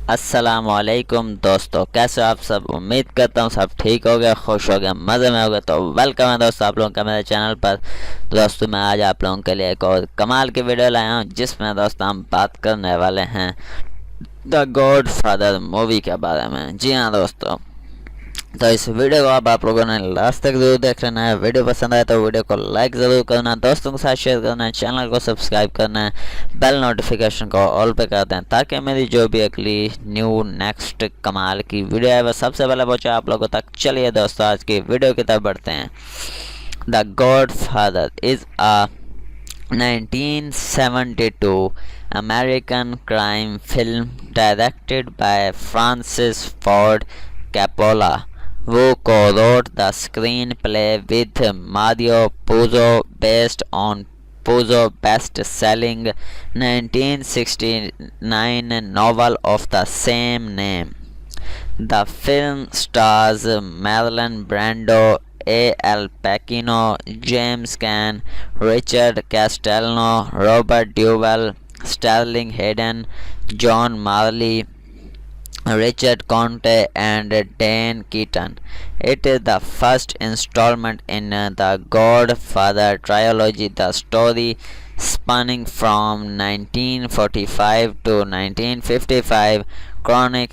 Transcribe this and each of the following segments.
अस्सलामुअलैकुम दोस्तों, कैसे हो आप सब। उम्मीद करता हूँ सब ठीक हो गए, खुश हो गए, मज़े में हो गए। तो वेलकम है दोस्तों आप लोगों का मेरे चैनल पर। तो दोस्तों मैं आज आप लोगों के लिए एक और कमाल की वीडियो लाया हूँ, जिसमें दोस्तों हम बात करने वाले हैं द गॉड फादर मूवी के बारे में। जी हाँ दोस्तों, तो इस वीडियो को आप लोगों ने लास्ट तक जरूर देख लेना है। वीडियो पसंद आए तो वीडियो को लाइक ज़रूर करना, दोस्तों के साथ शेयर करना है, चैनल को सब्सक्राइब करना है, बेल नोटिफिकेशन को ऑल पे कर दें, ताकि मेरी जो भी अगली न्यू नेक्स्ट कमाल की वीडियो है वह सबसे पहले पहुँचे आप लोगों तक। चलिए दोस्तों आज की वीडियो की तरफ बढ़ते हैं। The God father is a 1972 American crime film directed by Francis Ford Coppola, who co-wrote the screenplay with Mario Puzo based on Puzo's best-selling 1969 novel of the same name. The film stars Marlon Brando, Al Pacino, James Caan, Richard Castellano, Robert Duvall, Sterling Hayden, John Marley, Richard Conte, and Dan Keaton. It is the first installment in the Godfather trilogy. The story, spanning from 1945 to 1955, chronicles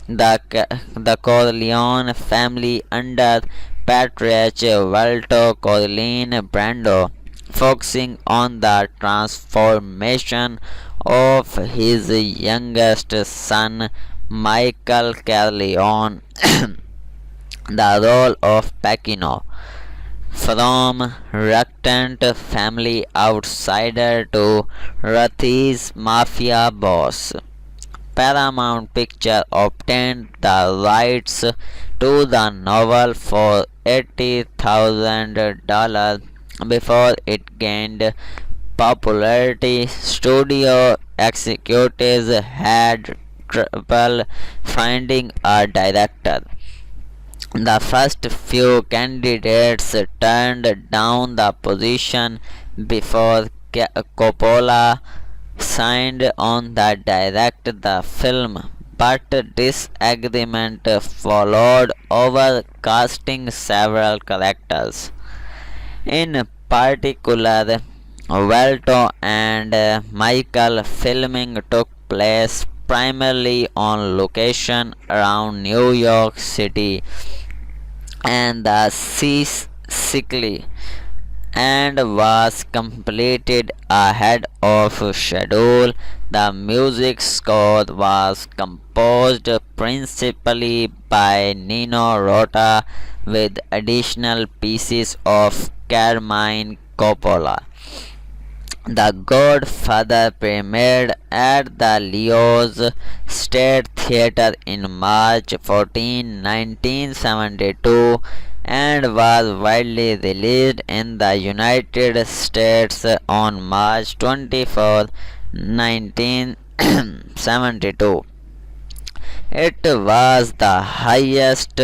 the Corleone family under Patriarch Walter Corleone Brando, focusing on the transformation of his youngest son Michael Corleone. The role of Pacino, from reluctant family outsider to Ruthy's mafia boss. Paramount Picture obtained the rights to the novel for $80,000 before it gained popularity. Studio executives had trouble finding a director. The first few candidates turned down the position before Coppola signed on to direct the film, but disagreement followed over casting several characters. In particular, Walter and Michael filming took place primarily on location around New York City and the Sicily, and was completed ahead of schedule. The music score was composed principally by Nino Rota, with additional pieces of Carmine Coppola. The Godfather premiered at the Leo's State Theatre in March 14, 1972, and was widely released in the United States on March 24, 1972. It was the highest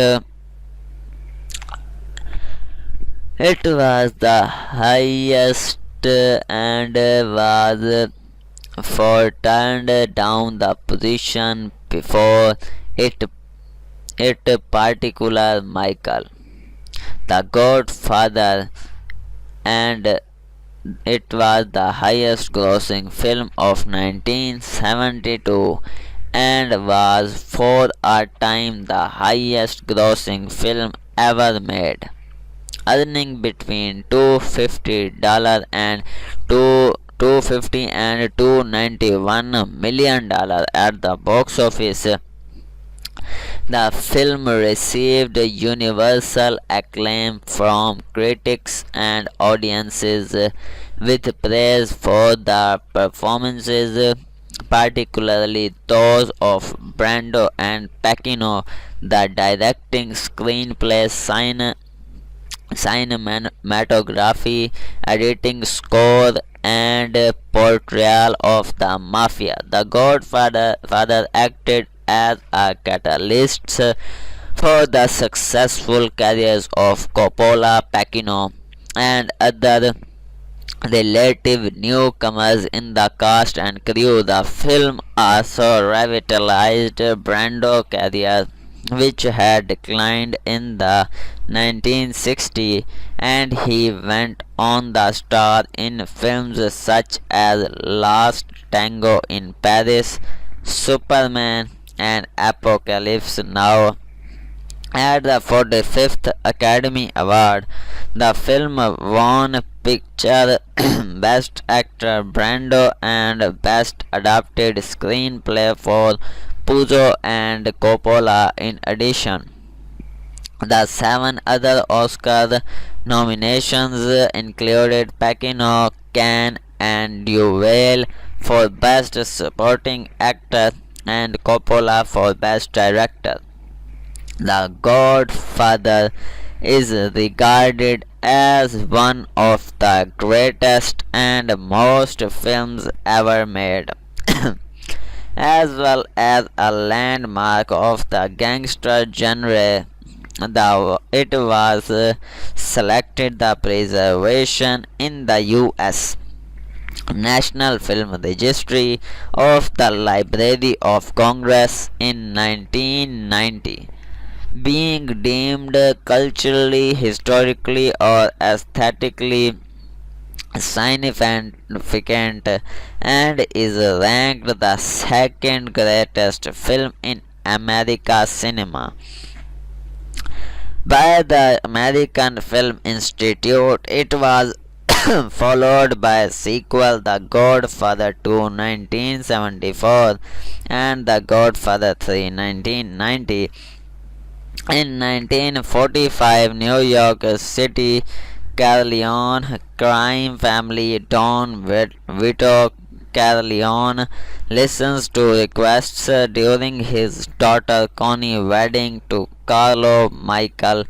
and was for turned down the position before it particular Michael. The Godfather, and it was the highest grossing film of 1972 and was for a time the highest grossing film ever made, earning between $250 and $250 and $291 million at the box office. The film received universal acclaim from critics and audiences, with praise for the performances, particularly those of Brando and Pacino. The directing, screenplay, cinematography, editing, score, and portrayal of the mafia. The Godfather acted as a catalyst for the successful careers of Coppola, Pacino, and other relative newcomers in the cast and crew. The film also revitalized Brando's career, which had declined in the 1960s, and he went on to star in films such as Last Tango in Paris, Superman, and Apocalypse Now. At the 45th Academy Award, the film won Picture Best Actor Brando and Best Adapted Screenplay for Puzo and Coppola. In addition, the 7 other Oscar nominations included Pacino, Can, and Duval for Best Supporting Actor and Coppola for Best Director. The Godfather is regarded as one of the greatest and most films ever made, as well as a landmark of the gangster genre. It was selected the preservation in the U.S. National Film Registry of the Library of Congress in 1990, being deemed culturally, historically, or aesthetically significant, and is ranked the second greatest film in American cinema by the American Film Institute. It was followed by a sequel, The Godfather 2 1974 and The Godfather 3 1990. In 1945, New York City Corleone crime family Don Vito Corleone listens to requests during his daughter Connie wedding to Carlo Michael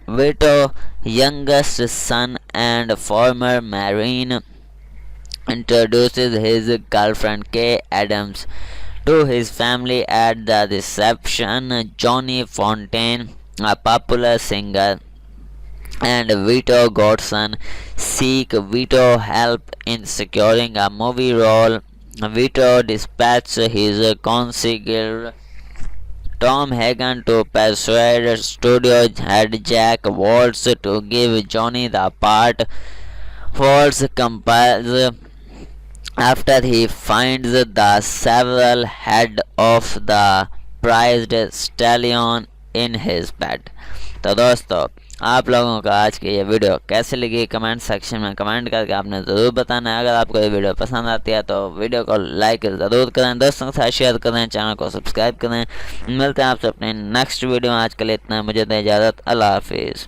Vito, youngest son and former Marine, introduces his girlfriend Kay Adams to his family at the reception. Johnny Fontaine, a popular singer, and Vito Godson seek Vito help in securing a movie role. Vito dispatches his consigliere Tom Hagen to persuade studio head Jack Waltz to give Johnny the part. Waltz compiles after he finds the several head of the prized stallion in his bed. तो दोस्तों, आप लोगों को आज की ये video कैसे लगी कमेंट सेक्शन में कमेंट करके आपने ज़रूर बताना है। अगर आपको ये वीडियो पसंद आती है तो वीडियो को लाइक ज़रूर करें, दोस्तों के साथ शेयर करें, चैनल को सब्सक्राइब करें। मिलते हैं आपसे अपने नेक्स्ट वीडियो में। आज के लिए इतना, मुझे दें इजाज़त। अल्लाह हाफिज़।